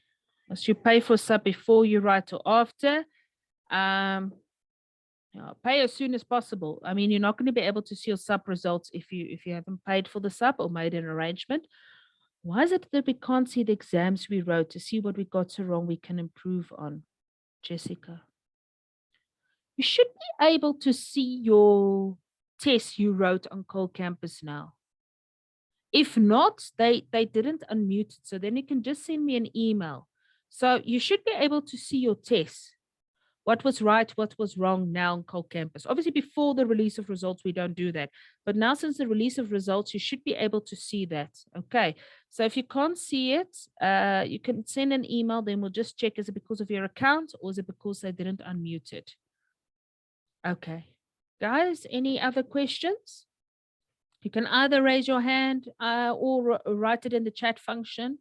[SPEAKER 1] Must you pay for sub before you write or after? Yeah, pay as soon as possible. I mean, you're not going to be able to see your sub results if you haven't paid for the sub or made an arrangement. Why is it that we can't see the exams we wrote to see what we got so wrong we can improve on? Jessica. You should be able to see your tests you wrote on Cole Campus now. If not, they didn't unmute it. So then you can just send me an email. So you should be able to see your tests. What was right, what was wrong now on Cole Campus. Obviously, before the release of results, we don't do that. But now since the release of results, you should be able to see that. Okay. So if you can't see it, you can send an email. Then we'll just check, is it because of your account or is it because they didn't unmute it? Okay. Guys, any other questions? You can either raise your hand or write it in the chat function.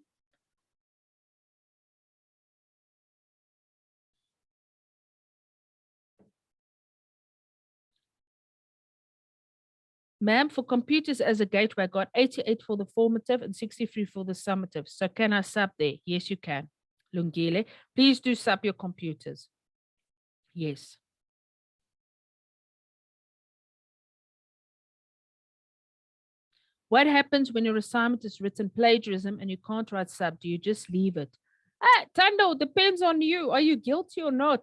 [SPEAKER 1] Ma'am, for computers as a gateway, I got 88 for the formative and 63 for the summative. So can I sub there? Yes, you can. Lungile, please do sub your computers. Yes. What happens when your assignment is written plagiarism and you can't write sub? Do you just leave it? Tando, depends on you. Are you guilty or not?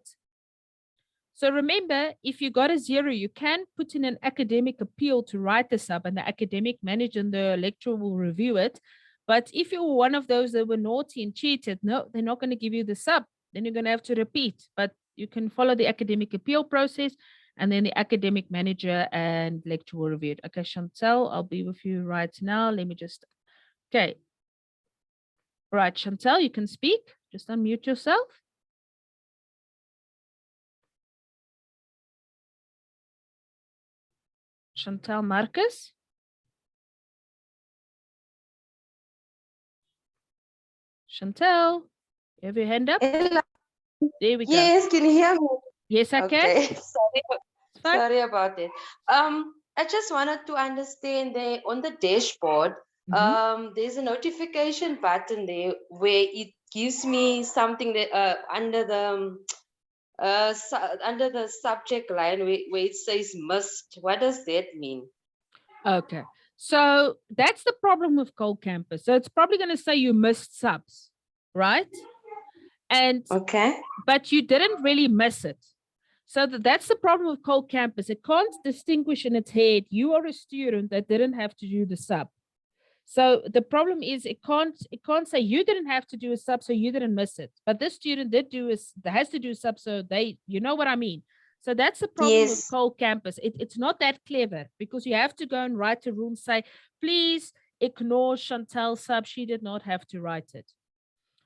[SPEAKER 1] So remember, if you got a 0, you can put in an academic appeal to write the sub and the academic manager and the lecturer will review it. But if you were one of those that were naughty and cheated, no, they're not going to give you the sub. Then you're going to have to repeat. But you can follow the academic appeal process and then the academic manager and lecturer will review it. Okay, Chantel, I'll be with you right now. Let me just, okay. Right, Chantel, you can speak. Just unmute yourself. Chantal Marcus. Chantal, you have your hand up?
[SPEAKER 8] Hello.
[SPEAKER 1] There we go.
[SPEAKER 8] Yes, can you hear me?
[SPEAKER 1] Yes, I
[SPEAKER 8] Okay.
[SPEAKER 1] can.
[SPEAKER 8] Sorry about it. I just wanted to understand there on the dashboard, there's a notification button there where it gives me something that under the subject line where it says must. What does that mean?
[SPEAKER 1] Okay. So that's the problem with Cole Campus. So it's probably going to say you missed subs, right? And
[SPEAKER 8] okay,
[SPEAKER 1] but you didn't really miss it. So that's the problem with Cole Campus. It can't distinguish in its head, you are a student that didn't have to do the sub. So the problem is it can't say you didn't have to do a sub, so you didn't miss it. But this student did has to do a sub, so you know what I mean. So that's the problem with Cole Campus. It's not that clever because you have to go and write a rule and say, please ignore Chantel's sub. She did not have to write it.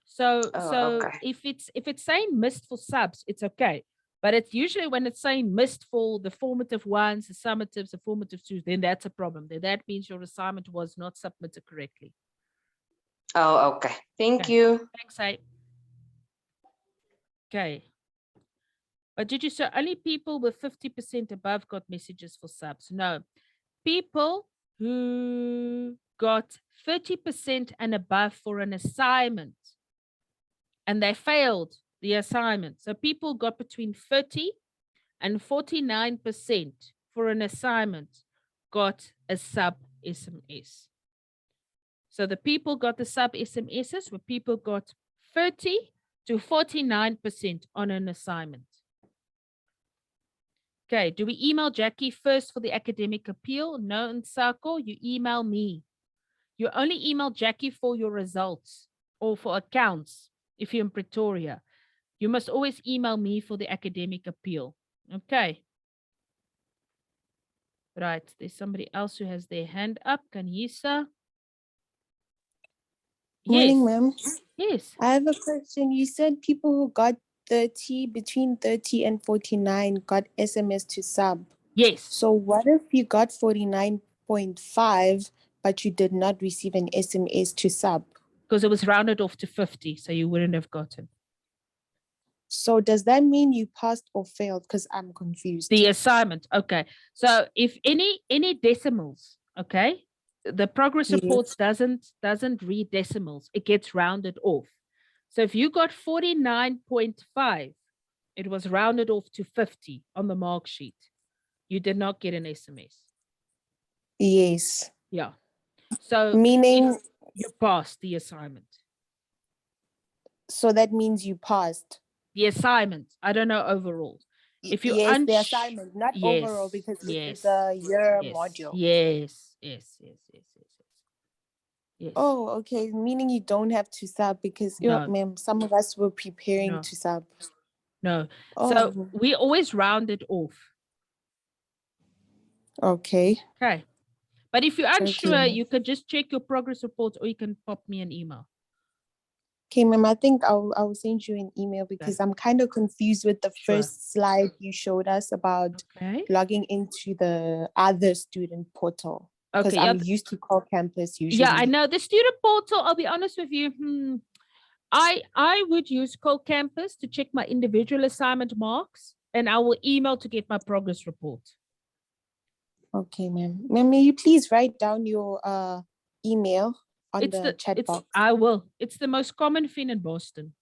[SPEAKER 1] So
[SPEAKER 8] okay.
[SPEAKER 1] if it's saying missed for subs, it's okay. But it's usually when it's saying missed for the formative ones, the summatives, the formative twos, then that's a problem. Then that means your assignment was not submitted correctly.
[SPEAKER 8] Oh, okay. Thank you.
[SPEAKER 1] Thanks, A. Okay. But did you say only people with 50% above got messages for subs? No. People who got 30% and above for an assignment and they failed the assignment. So people got between 30 and 49% for an assignment got a sub SMS. So the people got the sub SMSs where people got 30 to 49% on an assignment. Okay, do we email Jackie first for the academic appeal? No, Nsako, you email me. You only email Jackie for your results or for accounts if you're in Pretoria. You must always email me for the academic appeal. Okay. Right, there's somebody else who has their hand up. Kanisa.
[SPEAKER 2] Morning, ma'am.
[SPEAKER 1] Yes.
[SPEAKER 2] I have a question. You said people who got 30, between 30 and 49 got SMS to sub.
[SPEAKER 1] Yes.
[SPEAKER 2] So what if you got 49.5, but you did not receive an SMS to sub?
[SPEAKER 1] Because it was rounded off to 50, so you wouldn't have gotten.
[SPEAKER 2] So does that mean you passed or failed? Because I'm confused.
[SPEAKER 1] The assignment. Okay. So if any decimals, okay, the progress
[SPEAKER 2] Yes.
[SPEAKER 1] reports doesn't read decimals. It gets rounded off. So if you got 49.5, it was rounded off to 50 on the mark sheet. You did not get an SMS.
[SPEAKER 2] Yes.
[SPEAKER 1] Yeah. So
[SPEAKER 2] Meaning,
[SPEAKER 1] you passed the assignment.
[SPEAKER 2] so that means you passed.
[SPEAKER 1] The assignment. I don't know overall. If you
[SPEAKER 2] Yes, the assignment, not overall, because
[SPEAKER 1] yes,
[SPEAKER 2] it's a year
[SPEAKER 1] yes,
[SPEAKER 2] module.
[SPEAKER 1] Yes. Yes.
[SPEAKER 2] Oh, okay. Meaning you don't have to sub because,
[SPEAKER 1] No.
[SPEAKER 2] ma'am, some of us were preparing
[SPEAKER 1] No.
[SPEAKER 2] to sub.
[SPEAKER 1] No.
[SPEAKER 2] Oh,
[SPEAKER 1] So we always round it off.
[SPEAKER 2] okay.
[SPEAKER 1] Okay. But if you're unsure,
[SPEAKER 2] Okay.
[SPEAKER 1] you can just check your progress reports or you can pop me an email.
[SPEAKER 2] Okay, ma'am, I think I'll send you an email because I'm kind of confused with the
[SPEAKER 1] Sure.
[SPEAKER 2] first slide you showed us about
[SPEAKER 1] Okay.
[SPEAKER 2] logging into the other student portal. Because
[SPEAKER 1] Okay. Yeah,
[SPEAKER 2] I'm used to Call Campus usually.
[SPEAKER 1] yeah, I know. The student portal, I'll be honest with you. I would use Call Campus to check my individual assignment marks, and I will email to get my progress report.
[SPEAKER 2] Okay, ma'am. Ma'am, may you please write down your email on the chat box?
[SPEAKER 1] I will. It's the most common thing in Boston.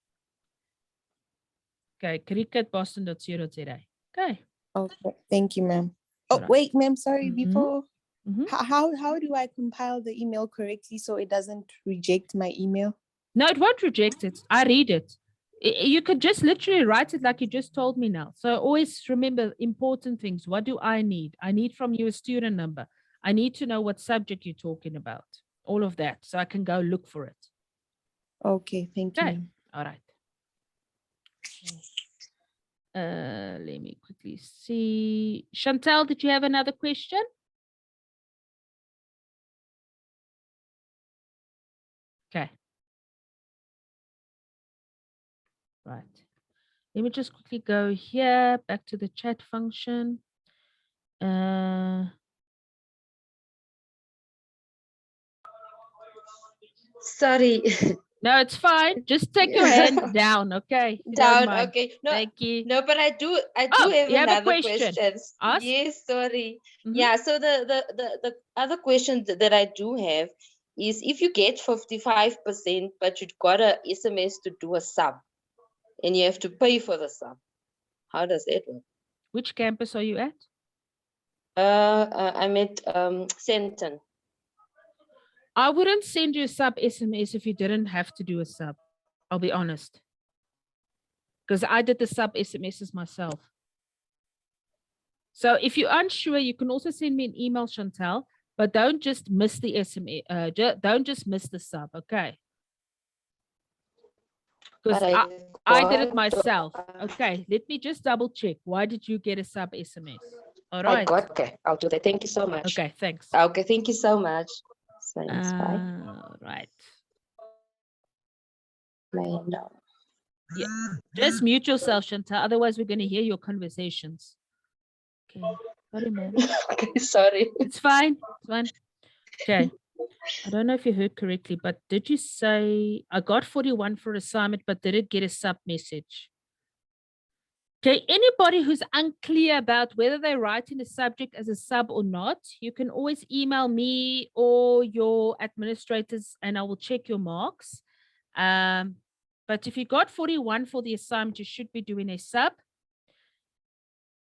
[SPEAKER 1] Okay, cricket@boston.co.za. Okay.
[SPEAKER 2] Okay, thank you, ma'am. Oh,
[SPEAKER 1] Right.
[SPEAKER 2] wait, ma'am, sorry,
[SPEAKER 1] Mhm.
[SPEAKER 2] before,
[SPEAKER 1] Mhm.
[SPEAKER 2] how do I compile the email correctly so it doesn't reject my email?
[SPEAKER 1] No, it won't reject it. I read it. You could just literally write it like you just told me now. So always remember important things. What do I need? I need from you a student number. I need to know what subject you're talking about. All of that. So I can go look for it.
[SPEAKER 2] Okay, thank you,
[SPEAKER 1] Okay.
[SPEAKER 2] ma'am.
[SPEAKER 1] All right. Let me quickly see. Chantal, did you have another question? Okay. Right. Let me just quickly go here, back to the chat function.
[SPEAKER 8] Sorry.
[SPEAKER 1] No, it's fine. Just take your hand down, okay? If you don't
[SPEAKER 8] Down.
[SPEAKER 1] mind.
[SPEAKER 8] Okay. No.
[SPEAKER 1] Thank you.
[SPEAKER 8] No, but I do
[SPEAKER 1] Oh,
[SPEAKER 8] have
[SPEAKER 1] you have a
[SPEAKER 8] another
[SPEAKER 1] question. Ask.
[SPEAKER 8] Yes, sorry.
[SPEAKER 1] Mhm.
[SPEAKER 8] Yeah, so the other question that I do have is if you get 55%, but you got a SMS to do a sub and you have to pay for the sub. How does that work?
[SPEAKER 1] Which campus are you at?
[SPEAKER 8] I'm at Senton.
[SPEAKER 1] I wouldn't send you a sub SMS if you didn't have to do a sub. I'll be honest. Because I did the sub SMSs myself. So if you're unsure, you can also send me an email, Chantal, but don't just miss the SMS. Don't just miss the sub, okay? Because I did it myself. Okay, let me just double check. Why did you get a sub SMS? All right.
[SPEAKER 8] Okay, I'll do that. Thank you so much.
[SPEAKER 1] Okay, thanks.
[SPEAKER 8] Okay, thank you so much. Thanks. Bye.
[SPEAKER 1] Right.
[SPEAKER 8] No.
[SPEAKER 1] Yeah. Just mute yourself, Chantal. Otherwise, we're going to hear your conversations. Okay. Sorry, man.
[SPEAKER 8] Okay, sorry.
[SPEAKER 1] It's fine. It's fine. Okay. I don't know if you heard correctly, but did you say I got 41 for assignment, but did it get a sub message? Okay, anybody who's unclear about whether they're writing a subject as a sub or not, you can always email me or your administrators and I will check your marks. But if you got 41 for the assignment, you should be doing a sub.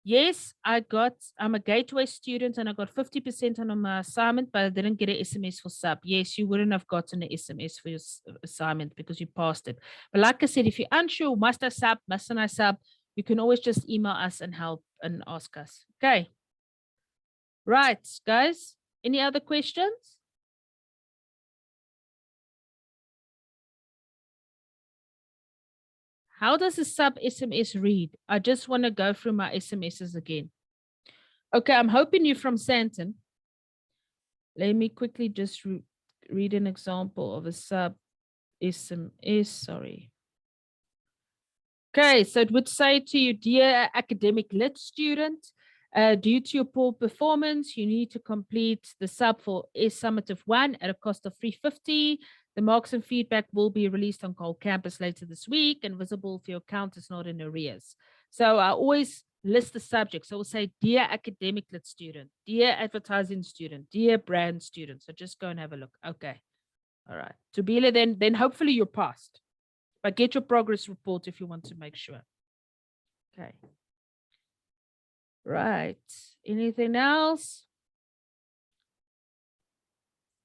[SPEAKER 1] Yes, I'm a gateway student and I got 50% on my assignment, but I didn't get an SMS for sub. Yes, you wouldn't have gotten an SMS for your assignment because you passed it. But like I said, if you're unsure, must I sub, mustn't I sub, you can always just email us and help and ask us. Okay. Right, guys. Any other questions? How does a sub SMS read? I just want to go through my SMSs again. Okay, I'm hoping you're from Sandton. Let me quickly just read an example of a sub SMS. Sorry. Okay, so it would say to you, dear academic lit student, due to your poor performance, you need to complete the sub for S Summative 1 at a cost of $350. The marks and feedback will be released on Cole Campus later this week and visible if your account is not in arrears. So I always list the subjects. So we'll say, dear academic lit student, dear advertising student, dear brand student. So just go and have a look. Okay. All right. Tubile, then hopefully you're passed. But get your progress report if you want to make sure. Okay. Right. Anything else?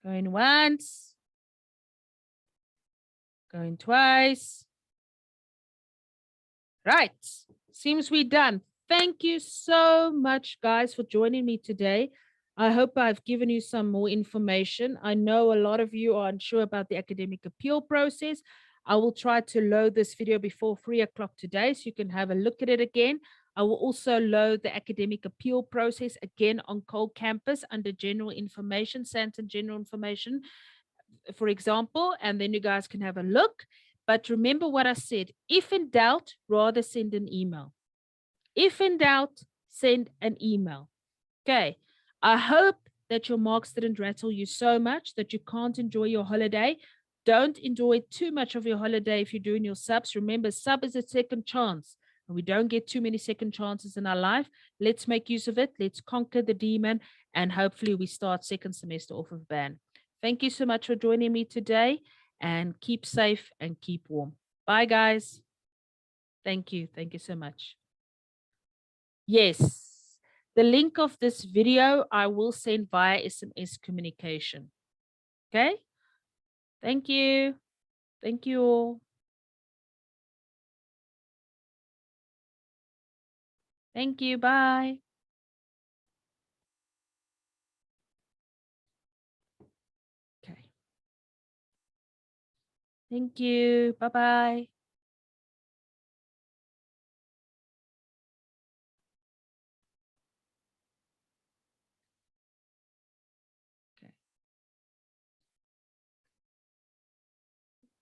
[SPEAKER 1] Going once. Going twice. Right. Seems we're done. Thank you so much, guys, for joining me today. I hope I've given you some more information. I know a lot of you are unsure about the academic appeal process. I will try to load this video before 3 o'clock today so you can have a look at it again. I will also load the academic appeal process again on Cole Campus under general information, Sandton general information, for example, and then you guys can have a look. But remember what I said, if in doubt, rather send an email. If in doubt, send an email. Okay. I hope that your marks didn't rattle you so much that you can't enjoy your holiday. Don't enjoy too much of your holiday if you're doing your subs. Remember, sub is a second chance. And we don't get too many second chances in our life. Let's make use of it. Let's conquer the demon. And hopefully we start second semester off of ban. Thank you so much for joining me today. And keep safe and keep warm. Bye, guys. Thank you. Thank you so much. Yes. The link of this video I will send via SMS communication. Okay? Thank you. Thank you all. Thank you. Bye. Okay. Thank you. Bye-bye.